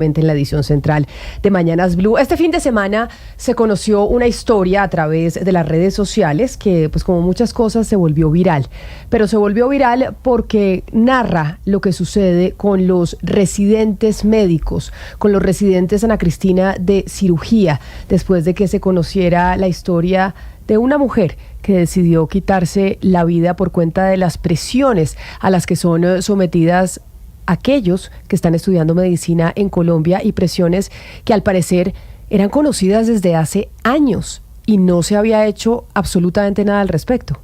en la edición central de Mañanas Blue. Este fin de semana se conoció una historia a través de las redes sociales que, pues como muchas cosas, se volvió viral. Pero se volvió viral porque narra lo que sucede con los residentes médicos, con los residentes Ana Cristina de cirugía, después de que se conociera la historia de una mujer que decidió quitarse la vida por cuenta de las presiones a las que son sometidas aquellos que están estudiando medicina en Colombia, y presiones que al parecer eran conocidas desde hace años y no se había hecho absolutamente nada al respecto.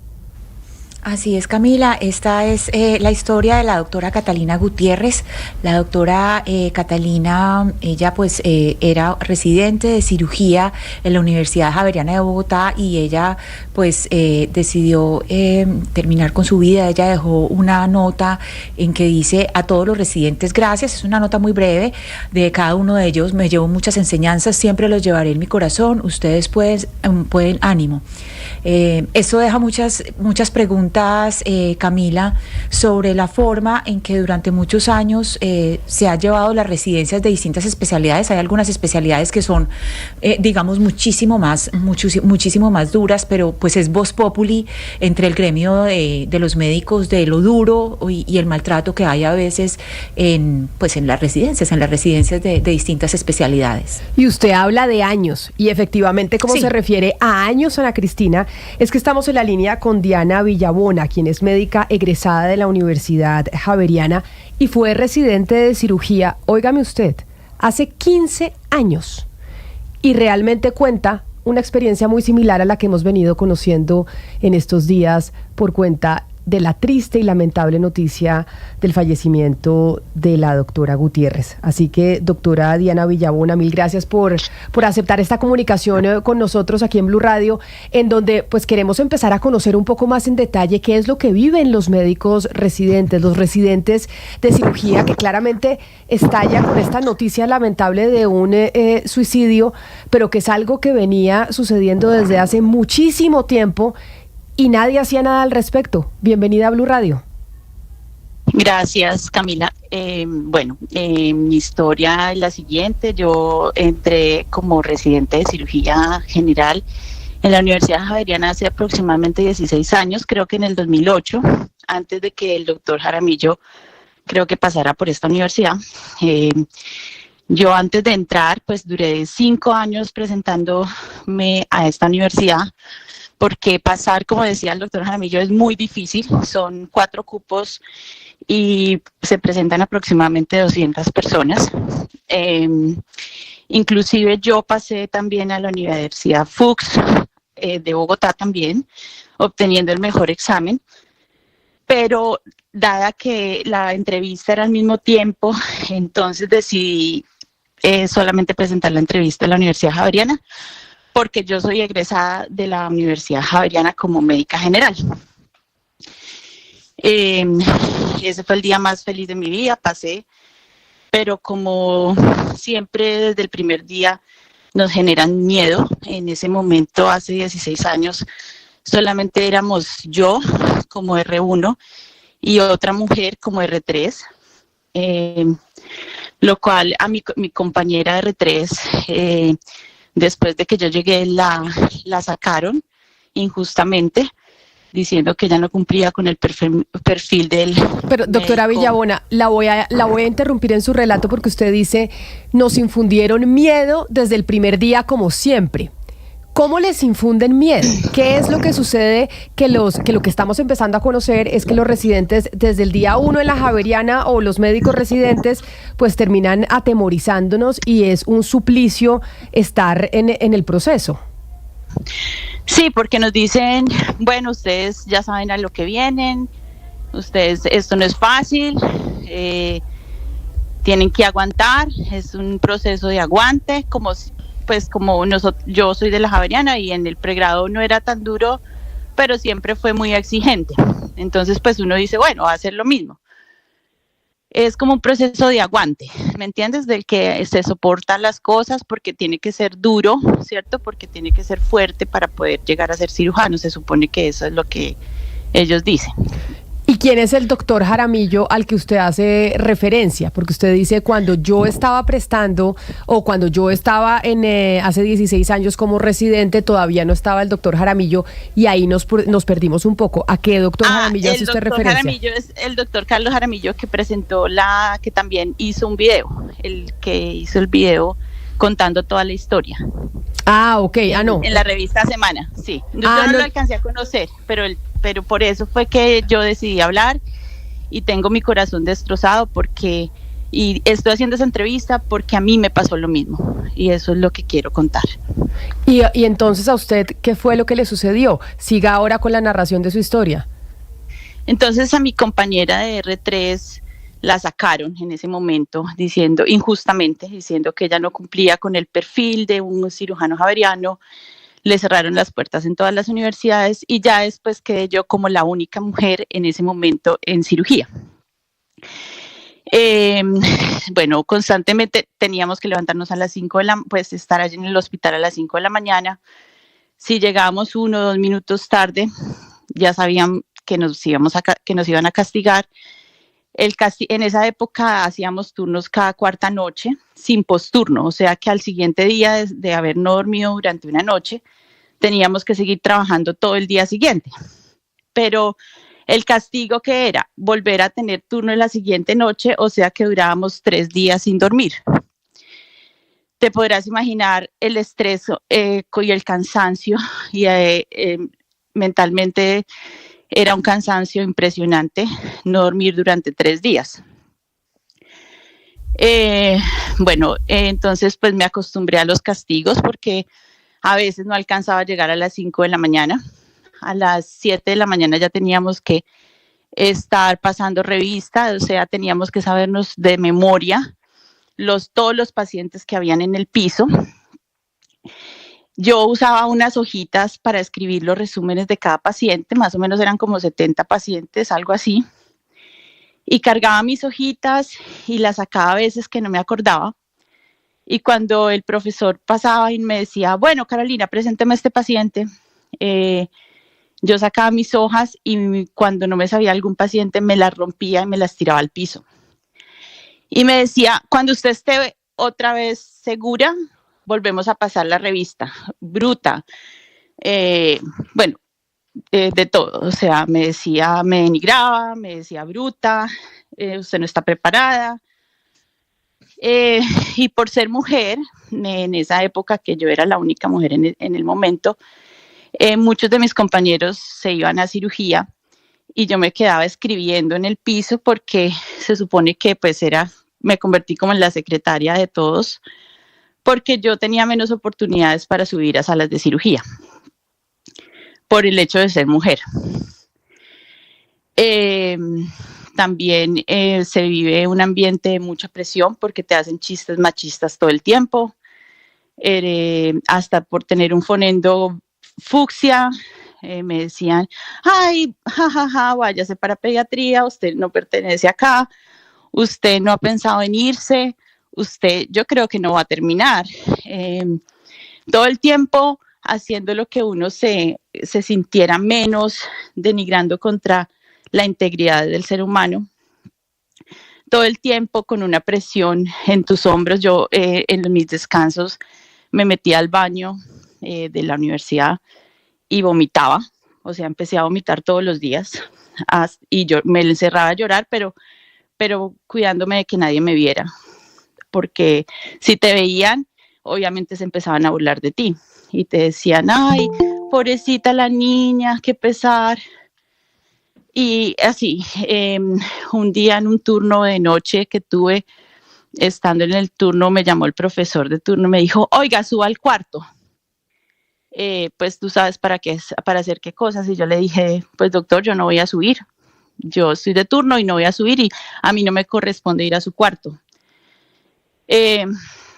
Así es, Camila. Esta es la historia de la doctora Catalina Gutiérrez. La doctora Catalina, ella pues era residente de cirugía en la Universidad Javeriana de Bogotá, y ella pues decidió terminar con su vida. Ella dejó una nota en que dice: a todos los residentes, gracias. Es una nota muy breve de cada uno de ellos. Me llevo muchas enseñanzas, siempre los llevaré en mi corazón. Ustedes pueden ánimo. Eso deja muchas preguntas, Camila, sobre la forma en que durante muchos años se ha llevado las residencias de distintas especialidades. Hay algunas especialidades que son, digamos, muchísimo más duras, pero pues es vox populi entre el gremio de los médicos de lo duro y el maltrato que hay a veces en las residencias de distintas especialidades. Y usted habla de años, y efectivamente, ¿cómo se refiere a años, Ana Cristina? Es que estamos en la línea con Diana Villabona, quien es médica egresada de la Universidad Javeriana y fue residente de cirugía, óigame usted, hace 15 años. Y realmente cuenta una experiencia muy similar a la que hemos venido conociendo en estos días por cuenta de la triste y lamentable noticia del fallecimiento de la doctora Gutiérrez. Así que, doctora Diana Villabona, mil gracias por aceptar esta comunicación con nosotros aquí en Blue Radio, en donde pues queremos empezar a conocer un poco más en detalle qué es lo que viven los médicos residentes, los residentes de cirugía, que claramente estalla con esta noticia lamentable de un suicidio, pero que es algo que venía sucediendo desde hace muchísimo tiempo y nadie hacía nada al respecto. Bienvenida a Blue Radio. Gracias, Camila. Mi historia es la siguiente. Yo entré como residente de cirugía general en la Universidad Javeriana hace aproximadamente 16 años, creo que en el 2008, antes de que el doctor Jaramillo creo que pasara por esta universidad. Yo antes de entrar, pues duré 5 años presentándome a esta universidad, porque pasar, como decía el doctor Jaramillo, es muy difícil. Son 4 cupos y se presentan aproximadamente 200 personas. Inclusive yo pasé también a la Universidad Fuchs de Bogotá también, obteniendo el mejor examen, pero dada que la entrevista era al mismo tiempo, entonces decidí solamente presentar la entrevista a la Universidad Javeriana, porque yo soy egresada de la Universidad Javeriana como médica general. Ese fue el día más feliz de mi vida, pasé, pero como siempre desde el primer día nos generan miedo. En ese momento, hace 16 años, solamente éramos yo como R1 y otra mujer como R3, lo cual a mi compañera R3, después de que yo llegué, la sacaron injustamente, diciendo que ella no cumplía con el perfil del Pero, doctora médico. Villabona, la voy a interrumpir en su relato porque usted dice: nos infundieron miedo desde el primer día, como siempre. ¿Cómo les infunden miedo? ¿Qué es lo que sucede? Que lo que estamos empezando a conocer es que los residentes desde el día 1 en la Javeriana, o los médicos residentes, pues terminan atemorizándonos, y es un suplicio estar en el proceso. Sí, porque nos dicen, bueno, ustedes ya saben a lo que vienen, ustedes, esto no es fácil, tienen que aguantar, es un proceso de aguante, como yo soy de la Javeriana y en el pregrado no era tan duro, pero siempre fue muy exigente. Entonces, pues uno dice, bueno, va a hacer lo mismo. Es como un proceso de aguante, ¿me entiendes? Del que se soportan las cosas porque tiene que ser duro, ¿cierto? Porque tiene que ser fuerte para poder llegar a ser cirujano. Se supone que eso es lo que ellos dicen. ¿Y quién es el doctor Jaramillo al que usted hace referencia? Porque usted dice, cuando yo estaba prestando o cuando yo estaba hace 16 años como residente, todavía no estaba el doctor Jaramillo y ahí nos perdimos un poco. ¿A qué doctor Jaramillo hace usted referencia? El doctor Jaramillo es el doctor Carlos Jaramillo, que que también hizo un video, el que hizo el video contando toda la historia. Ah, ok, no. En la revista Semana, sí. Yo no lo alcancé a conocer, pero por eso fue que yo decidí hablar y tengo mi corazón destrozado y estoy haciendo esa entrevista porque a mí me pasó lo mismo y eso es lo que quiero contar. Y entonces, ¿a usted qué fue lo que le sucedió? Siga ahora con la narración de su historia. Entonces a mi compañera de R3 la sacaron en ese momento injustamente diciendo que ella no cumplía con el perfil de un cirujano javeriano. Le cerraron las puertas en todas las universidades y ya después quedé yo como la única mujer en ese momento en cirugía. Bueno, constantemente teníamos que levantarnos a las 5 pues estar allí en el hospital a las 5 de la mañana. Si llegábamos 1 o 2 minutos tarde, ya sabían que nos iban a castigar. En esa época hacíamos turnos cada cuarta noche, sin posturno, o sea que al siguiente día de haber no dormido durante una noche, teníamos que seguir trabajando todo el día siguiente. Pero el castigo que era volver a tener turno en la siguiente noche, o sea que durábamos 3 días sin dormir. Te podrás imaginar el estrés y el cansancio, y mentalmente era un cansancio impresionante no dormir durante 3 días. Entonces pues me acostumbré a los castigos porque a veces no alcanzaba a llegar a las 5 de la mañana. A las 7 de la mañana ya teníamos que estar pasando revista, o sea, teníamos que sabernos de memoria todos los pacientes que habían en el piso. Yo usaba unas hojitas para escribir los resúmenes de cada paciente, más o menos eran como 70 pacientes, algo así. Y cargaba mis hojitas y las sacaba a veces que no me acordaba. Y cuando el profesor pasaba y me decía, bueno, Carolina, presénteme a este paciente, yo sacaba mis hojas y cuando no me sabía algún paciente me las rompía y me las tiraba al piso. Y me decía, cuando usted esté otra vez segura, volvemos a pasar la revista, bruta, de todo, o sea, me denigraba, me decía bruta, usted no está preparada, y por ser mujer, en esa época que yo era la única mujer en el momento, muchos de mis compañeros se iban a cirugía y yo me quedaba escribiendo en el piso porque se supone que pues me convertí como en la secretaria de todos, porque yo tenía menos oportunidades para subir a salas de cirugía, por el hecho de ser mujer. También se vive un ambiente de mucha presión porque te hacen chistes machistas todo el tiempo, hasta por tener un fonendo fucsia, me decían, ay, jajaja, váyase para pediatría, usted no pertenece acá, usted no ha pensado en irse, yo creo que no va a terminar. Todo el tiempo haciendo lo que uno se sintiera menos, denigrando contra la integridad del ser humano. Todo el tiempo con una presión en tus hombros. Yo en mis descansos me metía al baño de la universidad y vomitaba. O sea, empecé a vomitar todos los días y yo me encerraba a llorar, pero cuidándome de que nadie me viera. Porque si te veían, obviamente se empezaban a burlar de ti y te decían, ay, pobrecita la niña, qué pesar. Y así, un día en un turno de noche que tuve, estando en el turno, me llamó el profesor de turno y me dijo, oiga, suba al cuarto. Pues tú sabes para hacer qué cosas. Y yo le dije, pues doctor, yo no voy a subir. Yo estoy de turno y no voy a subir y a mí no me corresponde ir a su cuarto.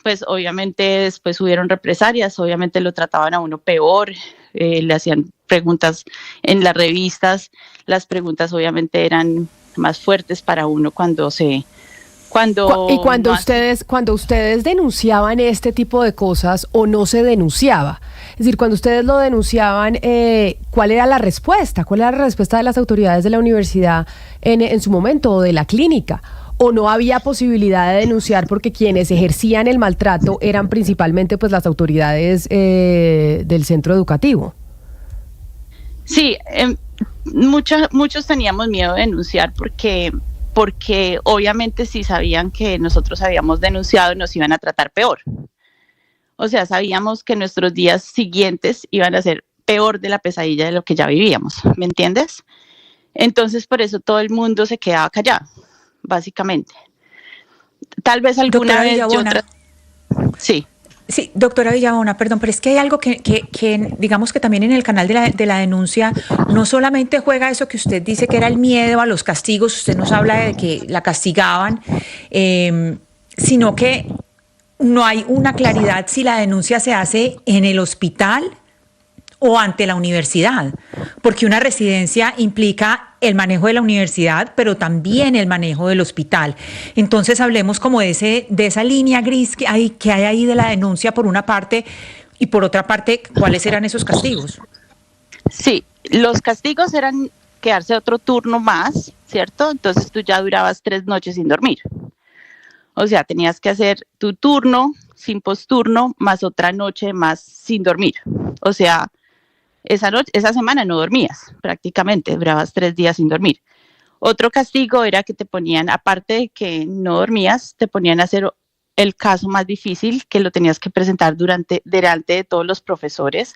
Pues obviamente después hubieron represalias, obviamente lo trataban a uno peor, le hacían preguntas en las revistas, las preguntas obviamente eran más fuertes para uno cuando ustedes denunciaban este tipo de cosas o no se denunciaba, Es decir, cuando ustedes lo denunciaban, ¿cuál era la respuesta? ¿Cuál era la respuesta de las autoridades de la universidad en su momento o de la clínica? ¿O no había posibilidad de denunciar porque quienes ejercían el maltrato eran principalmente pues las autoridades del centro educativo? Sí, muchos teníamos miedo de denunciar porque obviamente si sabían que nosotros habíamos denunciado nos iban a tratar peor. O sea, sabíamos que nuestros días siguientes iban a ser peor de la pesadilla de lo que ya vivíamos, ¿me entiendes? Entonces por eso todo el mundo se quedaba callado, básicamente. Tal vez alguna vez Sí. Sí, doctora Villabona, perdón, pero es que hay algo que digamos que también en el canal de la denuncia no solamente juega eso que usted dice que era el miedo a los castigos, usted nos habla de que la castigaban, sino que no hay una claridad si la denuncia se hace en el hospital o ante la universidad, porque una residencia implica el manejo de la universidad, pero también el manejo del hospital. Entonces hablemos como de esa línea gris que hay ahí de la denuncia por una parte, y por otra parte, ¿cuáles eran esos castigos? Sí, los castigos eran quedarse otro turno más, ¿cierto? Entonces tú ya durabas 3 noches sin dormir. O sea, tenías que hacer tu turno sin posturno más otra noche más sin dormir. O sea, esa semana no dormías prácticamente, durabas 3 días sin dormir. Otro castigo era que te ponían, aparte de que no dormías, te ponían a hacer el caso más difícil, que lo tenías que presentar delante de todos los profesores,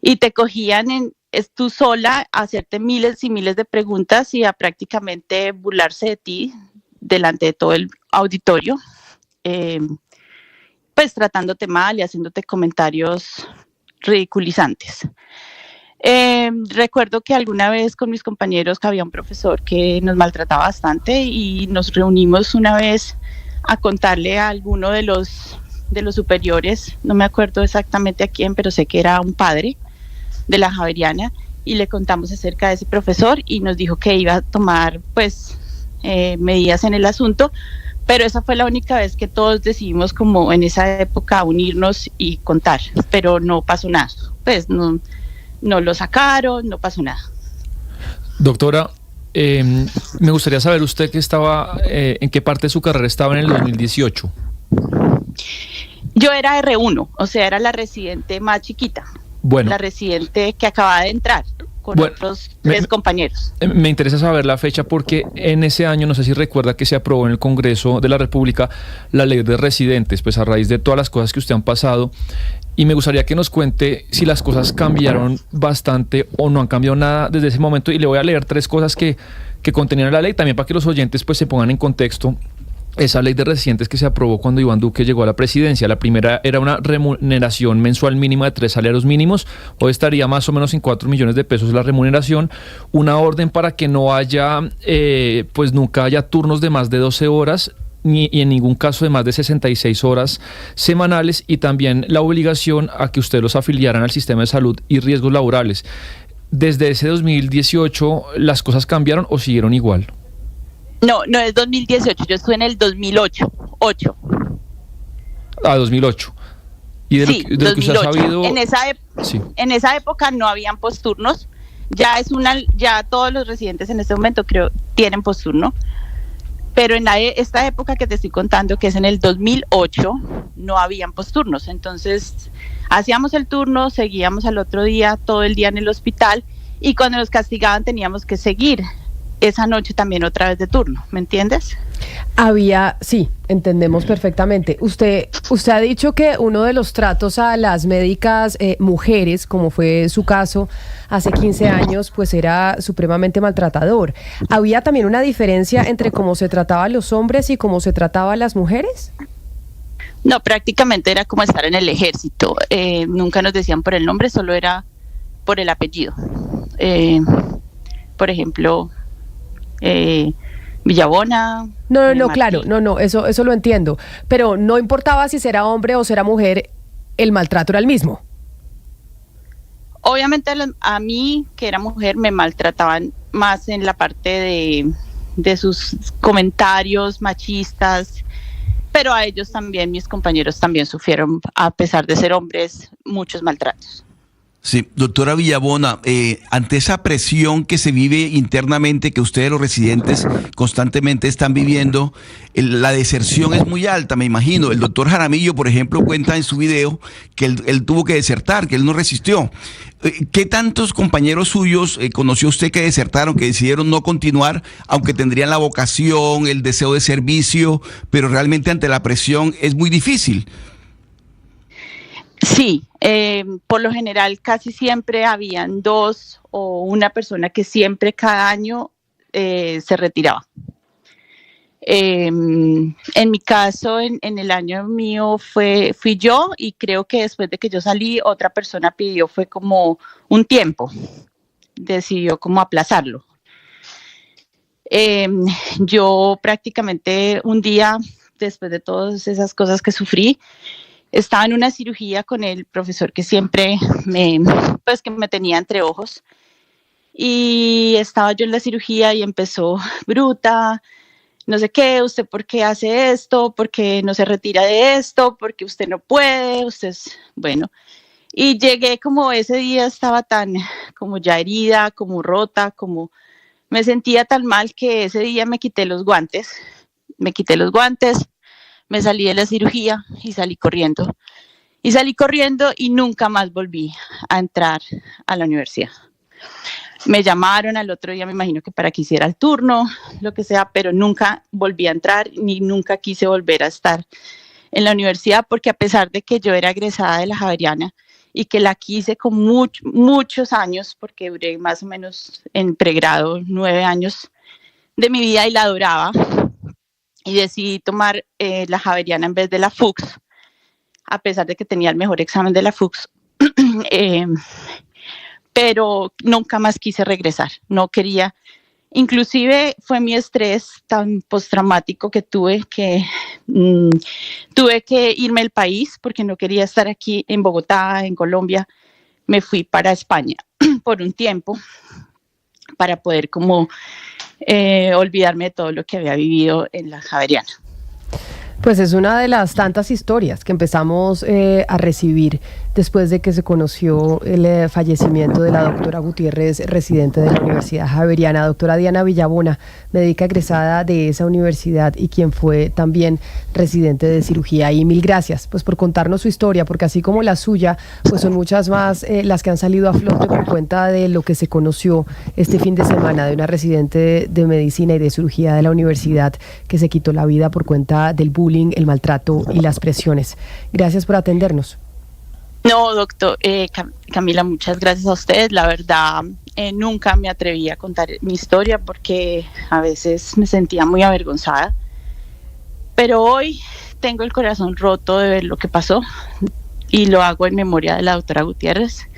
y te cogían tú sola a hacerte miles y miles de preguntas y a prácticamente burlarse de ti delante de todo el auditorio, pues tratándote mal y haciéndote comentarios ridiculizantes. Recuerdo que alguna vez con mis compañeros que había un profesor que nos maltrataba bastante y nos reunimos una vez a contarle a alguno de los superiores, no me acuerdo exactamente a quién, pero sé que era un padre de la Javeriana, y le contamos acerca de ese profesor y nos dijo que iba a tomar pues medidas en el asunto, pero esa fue la única vez que todos decidimos como en esa época unirnos y contar, pero no pasó nada, pues no lo sacaron, no pasó nada. Doctora, me gustaría saber usted que estaba, en qué parte de su carrera estaba en el 2018. Yo era R1, o sea, era la residente más chiquita, la residente que acababa de entrar con otros 3 compañeros. Me interesa saber la fecha porque en ese año, no sé si recuerda que se aprobó en el Congreso de la República la ley de residentes, pues a raíz de todas las cosas que usted han pasado, y me gustaría que nos cuente si las cosas cambiaron bastante o no han cambiado nada desde ese momento, y le voy a leer 3 cosas que contenían la ley, también para que los oyentes pues se pongan en contexto. Esa ley de residentes que se aprobó cuando Iván Duque llegó a la presidencia. La primera era una remuneración mensual mínima de 3 salarios mínimos. Hoy estaría más o menos en 4 millones de pesos la remuneración. Una orden para que no haya, pues nunca haya turnos de más de 12 horas y en ningún caso de más de 66 horas semanales, y también la obligación a que ustedes los afiliaran al sistema de salud y riesgos laborales. Desde ese 2018, ¿las cosas cambiaron o siguieron igual? No es 2018, yo estuve en el 2008. 2008. Y de sí, lo que usted ha sabido... En esa época no habían posturnos, ya todos los residentes en este momento creo tienen posturno, pero en esta época que te estoy contando, que es en el 2008, no habían posturnos. Entonces hacíamos el turno, seguíamos al otro día, todo el día en el hospital, y cuando nos castigaban teníamos que seguir esa noche también otra vez de turno, ¿me entiendes? Sí, entendemos perfectamente. Usted ha dicho que uno de los tratos a las médicas mujeres, como fue su caso hace 15 años, pues era supremamente maltratador. ¿Había también una diferencia entre cómo se trataba a los hombres y cómo se trataba a las mujeres? No, prácticamente era como estar en el ejército. Nunca nos decían por el nombre, solo era por el apellido. Por ejemplo... Villabona. No, claro, eso lo entiendo. Pero no importaba si será hombre o será mujer, el maltrato era el mismo. Obviamente a mí, que era mujer, me maltrataban más en la parte de sus comentarios machistas, pero a ellos también, mis compañeros también sufrieron, a pesar de ser hombres, muchos maltratos. Sí, doctora Villabona, ante esa presión que se vive internamente, que ustedes los residentes constantemente están viviendo, la deserción es muy alta, me imagino. El doctor Jaramillo, por ejemplo, cuenta en su video que él tuvo que desertar, que él no resistió. ¿Qué tantos compañeros suyos conoció usted que desertaron, que decidieron no continuar, aunque tendrían la vocación, el deseo de servicio, pero realmente ante la presión es muy difícil? Sí, por lo general casi siempre habían dos o una persona que siempre cada año se retiraba. En mi caso, en el año mío fui yo, y creo que después de que yo salí, otra persona pidió, fue como un tiempo, decidió como aplazarlo. Yo prácticamente un día, después de todas esas cosas que sufrí, estaba en una cirugía con el profesor que siempre me tenía entre ojos, y estaba yo en la cirugía y empezó: Bruta, no sé qué, usted por qué hace esto, por qué no se retira de esto, porque usted no puede, usted es, bueno, y llegué como ese día estaba tan como ya herida, como rota, como me sentía tan mal que ese día me quité los guantes, me salí de la cirugía y salí corriendo. Y nunca más volví a entrar a la universidad. Me llamaron al otro día, me imagino que para que hiciera el turno, lo que sea, pero nunca volví a entrar, ni nunca quise volver a estar en la universidad, porque a pesar de que yo era egresada de la Javeriana y que la quise con muchos años, porque duré más o menos en pregrado 9 años de mi vida y la adoraba, y decidí tomar la Javeriana en vez de la FUCS, a pesar de que tenía el mejor examen de la FUCS, pero nunca más quise regresar, no quería. Inclusive fue mi estrés tan postraumático que tuve que irme del país, porque no quería estar aquí en Bogotá, en Colombia. Me fui para España por un tiempo para poder como olvidarme de todo lo que había vivido en la Javeriana. Pues es una de las tantas historias que empezamos a recibir después de que se conoció el fallecimiento de la doctora Gutiérrez, residente de la Universidad Javeriana. Doctora Diana Villabona, médica egresada de esa universidad y quien fue también residente de cirugía. Y mil gracias pues por contarnos su historia, porque así como la suya, pues son muchas más las que han salido a flote por cuenta de lo que se conoció este fin de semana de una residente de medicina y de cirugía de la universidad que se quitó la vida por cuenta del bullying, el maltrato y las presiones. Gracias por atendernos. No, doctor, Camila, muchas gracias a ustedes. La verdad, nunca me atreví a contar mi historia porque a veces me sentía muy avergonzada. Pero hoy tengo el corazón roto de ver lo que pasó, y lo hago en memoria de la doctora Gutiérrez,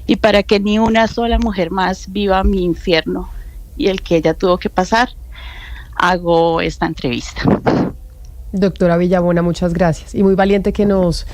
y para que ni una sola mujer más viva mi infierno y el que ella tuvo que pasar, hago esta entrevista. Doctora Villabona, muchas gracias. Y muy valiente que nos